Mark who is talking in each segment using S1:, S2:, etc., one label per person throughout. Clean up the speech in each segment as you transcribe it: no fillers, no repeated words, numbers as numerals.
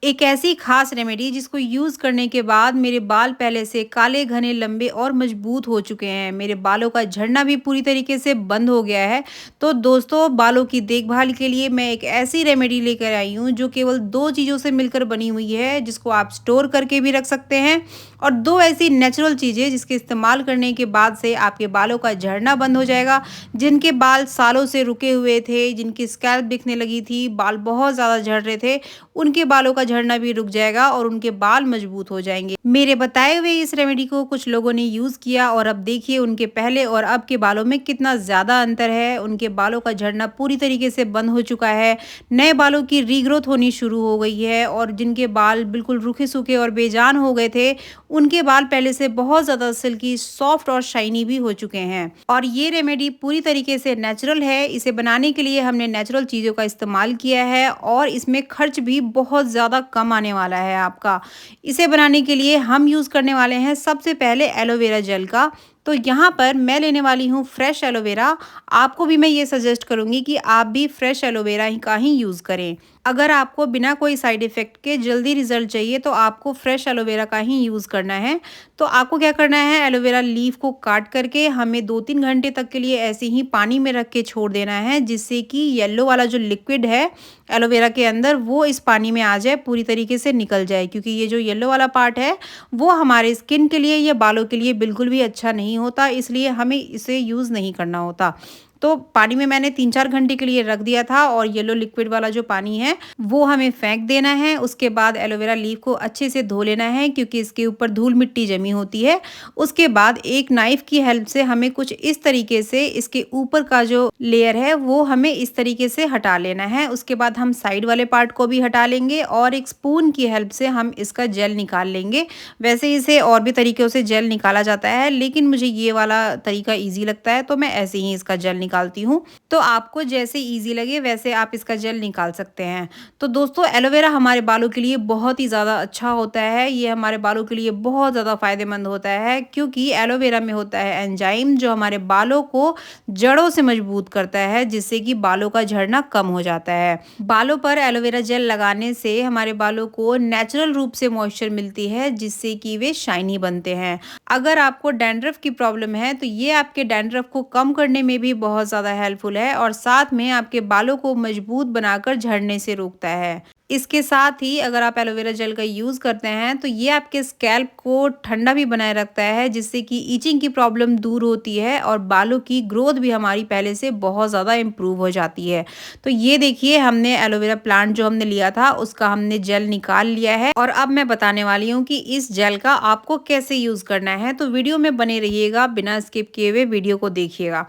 S1: एक ऐसी खास रेमेडी जिसको यूज़ करने के बाद मेरे बाल पहले से काले, घने, लंबे और मजबूत हो चुके हैं। मेरे बालों का झड़ना भी पूरी तरीके से बंद हो गया है। तो दोस्तों, बालों की देखभाल के लिए मैं एक ऐसी रेमेडी लेकर आई हूँ जो केवल 2 चीज़ों से मिलकर बनी हुई है, जिसको आप स्टोर करके भी रख सकते हैं, और 2 ऐसी नेचुरल चीज़ें जिसके इस्तेमाल करने के बाद से आपके बालों का झड़ना बंद हो जाएगा। जिनके बाल सालों से रुके हुए थे, जिनकी स्कैल्प दिखने लगी थी, बाल बहुत ज़्यादा झड़ रहे थे, उनके बालों का झड़ना भी रुक जाएगा और उनके बाल मजबूत हो जाएँगे। मेरे बताए हुए इस रेमेडी को कुछ लोगों ने यूज़ किया और अब देखिए उनके पहले और अब के बालों में कितना ज़्यादा अंतर है। उनके बालों का झड़ना पूरी तरीके से बंद हो चुका है। नए बालों की रीग्रोथ होनी शुरू हो गई है और जिनके बाल बिल्कुल रूखे-सूखे और बेजान हो गए थे, उनके बाल पहले से बहुत ज़्यादा सिल्की, सॉफ्ट और शाइनी भी हो चुके हैं। और ये रेमेडी पूरी तरीके से नेचुरल है। इसे बनाने के लिए हमने नेचुरल चीज़ों का इस्तेमाल किया है और इसमें खर्च भी बहुत ज़्यादा कम आने वाला है आपका। इसे बनाने के लिए हम यूज़ करने वाले हैं सबसे पहले एलोवेरा जेल का। तो यहाँ पर मैं लेने वाली हूँ फ्रेश एलोवेरा। आपको भी मैं ये सजेस्ट करूँगी कि आप भी फ्रेश एलोवेरा ही का ही यूज़ करें। अगर आपको बिना कोई साइड इफ़ेक्ट के जल्दी रिज़ल्ट चाहिए तो आपको फ्रेश एलोवेरा का ही यूज़ करना है। तो आपको क्या करना है, एलोवेरा लीफ को काट करके हमें 2-3 घंटे तक के लिए ऐसे ही पानी में रख के छोड़ देना है, जिससे कि येलो वाला जो लिक्विड है एलोवेरा के अंदर वो इस पानी में आ जाए, पूरी तरीके से निकल जाए। क्योंकि ये जो येलो वाला पार्ट है वो हमारे स्किन के लिए या बालों के लिए बिल्कुल भी अच्छा नहीं होता, इसलिए हमें इसे यूज़ नहीं करना होता। तो पानी में मैंने 3-4 घंटे के लिए रख दिया था और येलो लिक्विड वाला जो पानी है वो हमें फेंक देना है। उसके बाद एलोवेरा लीफ को अच्छे से धो लेना है, क्योंकि इसके ऊपर धूल मिट्टी जमी होती है। उसके बाद एक नाइफ की हेल्प से हमें कुछ इस तरीके से इसके ऊपर का जो लेयर है वो हमें इस तरीके से हटा लेना है। उसके बाद हम साइड वाले पार्ट को भी हटा लेंगे और एक स्पून की हेल्प से हम इसका जेल निकाल लेंगे। वैसे इसे और भी तरीकों से जेल निकाला जाता है, लेकिन मुझे ये वाला तरीका ईज़ी लगता है तो मैं ऐसे ही इसका जेल निकालती हूँ। तो आपको जैसे ईज़ी लगे वैसे आप इसका जेल निकाल सकते हैं। तो दोस्तों, एलोवेरा हमारे बालों के लिए बहुत ही ज़्यादा अच्छा होता है। ये हमारे बालों के लिए बहुत ज़्यादा फ़ायदेमंद होता है, क्योंकि एलोवेरा में होता है एंजाइम जो हमारे बालों को जड़ों से मजबूत करता है, जिससे कि बालों का झड़ना कम हो जाता है। बालों पर एलोवेरा जेल लगाने से हमारे बालों को नेचुरल रूप से मॉइस्चर मिलती है, जिससे कि वे शाइनी बनते हैं। अगर आपको डैंड्रफ की प्रॉब्लम है तो ये आपके डैंड्रफ को कम करने में भी बहुत ज़्यादा हेल्पफुल है और साथ में आपके बालों को मजबूत बनाकर झड़ने से रोकता है। इसके साथ ही अगर आप एलोवेरा जेल का यूज़ करते हैं तो ये आपके स्कैल्प को ठंडा भी बनाए रखता है, जिससे कि इचिंग की प्रॉब्लम दूर होती है और बालों की ग्रोथ भी हमारी पहले से बहुत ज़्यादा इम्प्रूव हो जाती है। तो ये देखिए, हमने एलोवेरा प्लांट जो हमने लिया था उसका हमने जेल निकाल लिया है और अब मैं बताने वाली हूँ कि इस जेल का आपको कैसे यूज़ करना है। तो वीडियो में बने रहिएगा, बिना स्किप किए हुए वीडियो को देखिएगा।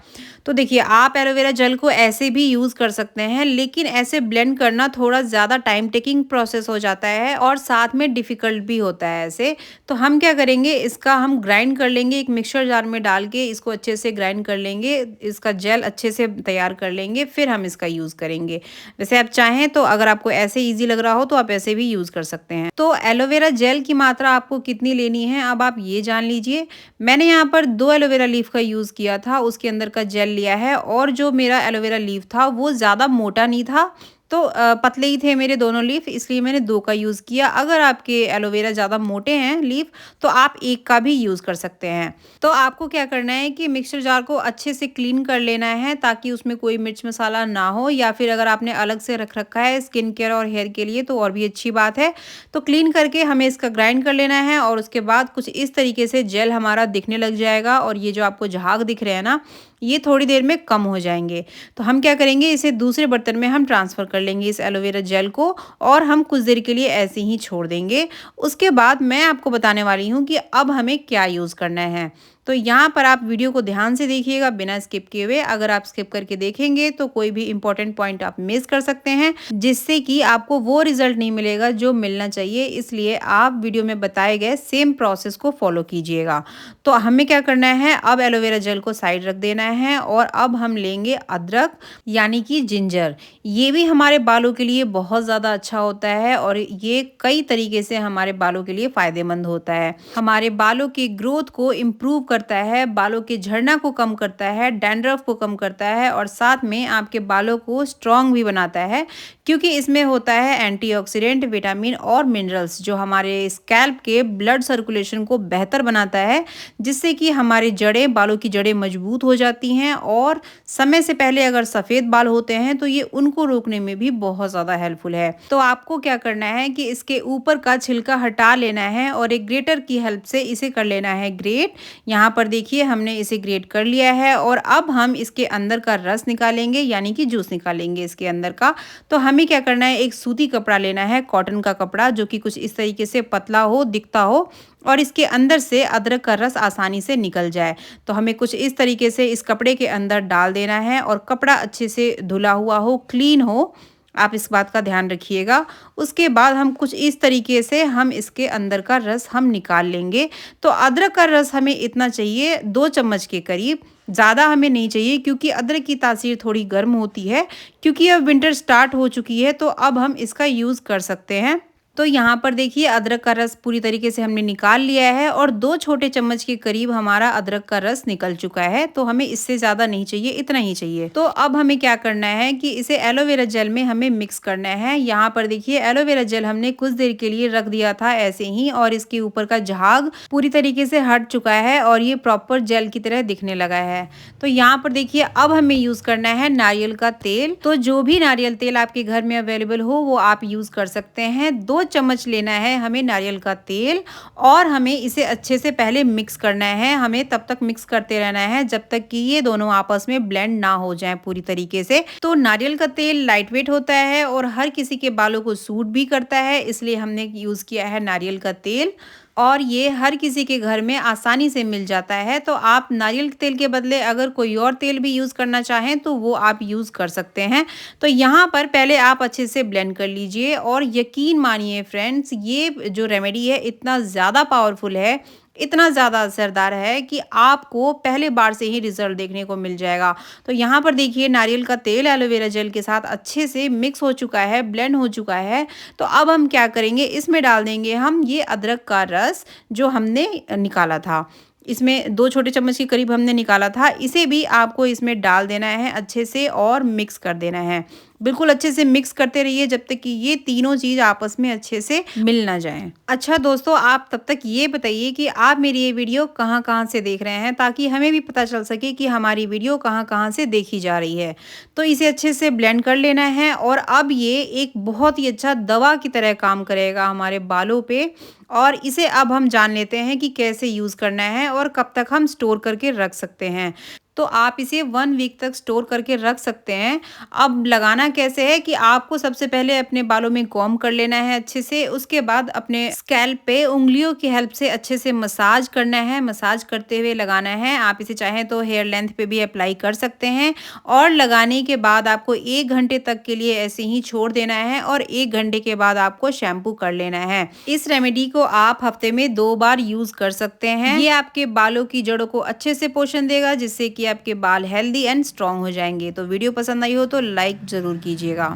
S1: तो देखिए, आप एलोवेरा जेल को ऐसे भी यूज़ कर सकते हैं, लेकिन ऐसे ब्लेंड करना थोड़ा ज़्यादा टाइम टेकिंग प्रोसेस हो जाता है और साथ में डिफ़िकल्ट भी होता है ऐसे। तो हम क्या करेंगे, इसका हम ग्राइंड कर लेंगे, एक मिक्सर जार में डाल के इसको अच्छे से ग्राइंड कर लेंगे, इसका जेल अच्छे से तैयार कर लेंगे, फिर हम इसका यूज़ करेंगे। वैसे आप चाहें तो अगर आपको ऐसे ईज़ी लग रहा हो तो आप ऐसे भी यूज़ कर सकते हैं। तो एलोवेरा जेल की मात्रा आपको कितनी लेनी है अब आप ये जान लीजिए। मैंने यहाँ पर 2 एलोवेरा लीफ का यूज़ किया था, उसके अंदर का जेल लिया है, और जो मेरा एलोवेरा लीफ था वो ज़्यादा मोटा नहीं था, तो पतले ही थे मेरे दोनों लीफ, इसलिए मैंने 2 का यूज़ किया। अगर आपके एलोवेरा ज़्यादा मोटे हैं लीफ तो आप 1 का भी यूज़ कर सकते हैं। तो आपको क्या करना है कि मिक्सर जार को अच्छे से क्लीन कर लेना है, ताकि उसमें कोई मिर्च मसाला ना हो, या फिर अगर आपने अलग से रख रखा है स्किन केयर और हेयर के लिए तो और भी अच्छी बात है। तो क्लीन करके हमें इसका ग्राइंड कर लेना है और उसके बाद कुछ इस तरीके से जेल हमारा दिखने लग जाएगा और ये जो आपको झाग दिख रहे हैं ना, ये थोड़ी देर में कम हो जाएंगे। तो हम क्या करेंगे, इसे दूसरे बर्तन में हम ट्रांसफ़र कर लेंगे इस एलोवेरा जेल को, और हम कुछ देर के लिए ऐसे ही छोड़ देंगे। उसके बाद मैं आपको बताने वाली हूँ कि अब हमें क्या यूज़ करना है। तो यहाँ पर आप वीडियो को ध्यान से देखिएगा, बिना स्किप किए हुए। अगर आप स्किप करके देखेंगे तो कोई भी इंपॉर्टेंट पॉइंट आप मिस कर सकते हैं, जिससे कि आपको वो रिजल्ट नहीं मिलेगा जो मिलना चाहिए। इसलिए आप वीडियो में बताए गए सेम प्रोसेस को फॉलो कीजिएगा। तो हमें क्या करना है, अब एलोवेरा जेल को साइड रख देना है और अब हम लेंगे अदरक, यानी कि जिंजर। ये भी हमारे बालों के लिए बहुत ज़्यादा अच्छा होता है और ये कई तरीके से हमारे बालों के लिए फ़ायदेमंद होता है। हमारे बालों की ग्रोथ को इम्प्रूव करता है, बालों के झड़ना को कम करता है, डैंड्रफ को कम करता है और साथ में आपके बालों को स्ट्रॉन्ग भी बनाता है, क्योंकि इसमें होता है एंटीऑक्सीडेंट, विटामिन और मिनरल्स जो हमारे स्कैल्प के ब्लड सर्कुलेशन को बेहतर बनाता है, जिससे कि हमारी जड़ें, बालों की जड़ें मजबूत हो जाती हैं और समय से पहले अगर सफ़ेद बाल होते हैं तो ये उनको रोकने में भी बहुत ज़्यादा हेल्पफुल है। तो आपको क्या करना है कि इसके ऊपर का छिलका हटा लेना है और एक ग्रेटर की हेल्प से इसे कर लेना है ग्रेट। यहाँ पर देखिए हमने इसे ग्रेट कर लिया है और अब हम इसके अंदर का रस निकालेंगे, यानी कि जूस निकालेंगे इसके अंदर का। तो हमें क्या करना है, एक सूती कपड़ा लेना है, कॉटन का कपड़ा जो कि कुछ इस तरीके से पतला हो, दिखता हो और इसके अंदर से अदरक का रस आसानी से निकल जाए। तो हमें कुछ इस तरीके से इस कपड़े के अंदर डाल देना है और कपड़ा अच्छे से धुला हुआ हो, क्लीन हो, आप इस बात का ध्यान रखिएगा। उसके बाद हम कुछ इस तरीके से हम इसके अंदर का रस हम निकाल लेंगे। तो अदरक का रस हमें इतना चाहिए 2 चम्मच के करीब, ज़्यादा हमें नहीं चाहिए क्योंकि अदरक की तासीर थोड़ी गर्म होती है। क्योंकि अब विंटर स्टार्ट हो चुकी है तो अब हम इसका यूज़ कर सकते हैं। तो यहाँ पर देखिए अदरक का रस पूरी तरीके से हमने निकाल लिया है और 2 छोटे चम्मच के करीब हमारा अदरक का रस निकल चुका है। तो हमें इससे ज़्यादा नहीं चाहिए, इतना ही चाहिए। तो अब हमें क्या करना है कि इसे एलोवेरा जेल में हमें मिक्स करना है। यहाँ पर देखिए एलोवेरा जेल हमने कुछ देर के लिए रख दिया था ऐसे ही और इसके ऊपर का झाग पूरी तरीके से हट चुका है और ये प्रॉपर जेल की तरह दिखने लगा है। तो यहाँ पर देखिए अब हमें यूज़ करना है नारियल का तेल। तो जो भी नारियल तेल आपके घर में अवेलेबल हो वो आप यूज़ कर सकते हैं। 2 चम्मच लेना है हमें नारियल का तेल और हमें इसे अच्छे से पहले मिक्स करना है। हमें तब तक मिक्स करते रहना है जब तक कि ये दोनों आपस में ब्लेंड ना हो जाएं पूरी तरीके से। तो नारियल का तेल लाइट वेट होता है और हर किसी के बालों को सूट भी करता है, इसलिए हमने यूज़ किया है नारियल का तेल और ये हर किसी के घर में आसानी से मिल जाता है। तो आप नारियल के तेल के बदले अगर कोई और तेल भी यूज़ करना चाहें तो वो आप यूज़ कर सकते हैं। तो यहाँ पर पहले आप अच्छे से ब्लेंड कर लीजिए और यकीन मानिए फ्रेंड्स, ये जो रेमेडी है इतना ज़्यादा पावरफुल है, इतना ज़्यादा असरदार है कि आपको पहले बार से ही रिजल्ट देखने को मिल जाएगा। तो यहाँ पर देखिए नारियल का तेल एलोवेरा जेल के साथ अच्छे से मिक्स हो चुका है, ब्लेंड हो चुका है। तो अब हम क्या करेंगे, इसमें डाल देंगे हम ये अदरक का रस जो हमने निकाला था। इसमें 2 छोटे चम्मच के करीब हमने निकाला था, इसे भी आपको इसमें डाल देना है अच्छे से और मिक्स कर देना है। बिल्कुल अच्छे से मिक्स करते रहिए जब तक कि ये तीनों चीज़ आपस में अच्छे से मिल ना जाएं। अच्छा दोस्तों, आप तब तक ये बताइए कि आप मेरी ये वीडियो कहाँ-कहाँ से देख रहे हैं, ताकि हमें भी पता चल सके कि हमारी वीडियो कहाँ-कहाँ से देखी जा रही है। तो इसे अच्छे से ब्लेंड कर लेना है और अब ये एक बहुत ही अच्छा दवा की तरह काम करेगा हमारे बालों पे और इसे अब हम जान लेते हैं कि कैसे यूज़ करना है और कब तक हम स्टोर करके रख सकते हैं। तो आप इसे 1 वीक तक स्टोर करके रख सकते हैं। अब लगाना कैसे है कि आपको सबसे पहले अपने बालों में कॉम्ब कर लेना है अच्छे से, उसके बाद अपने स्कैल्प पे उंगलियों की हेल्प से अच्छे से मसाज करना है, मसाज करते हुए लगाना है। आप इसे चाहें तो हेयर लेंथ पे भी अप्लाई कर सकते हैं और लगाने के बाद आपको 1 घंटे तक के लिए ऐसे ही छोड़ देना है और 1 घंटे के बाद आपको शैम्पू कर लेना है। इस रेमेडी को आप हफ्ते में 2 बार यूज़ कर सकते हैं। ये आपके बालों की जड़ों को अच्छे से पोषण देगा, जिससे कि आपके बाल हेल्दी एंड स्ट्रॉन्ग हो जाएंगे। तो वीडियो पसंद आई हो तो लाइक ज़रूर कीजिएगा।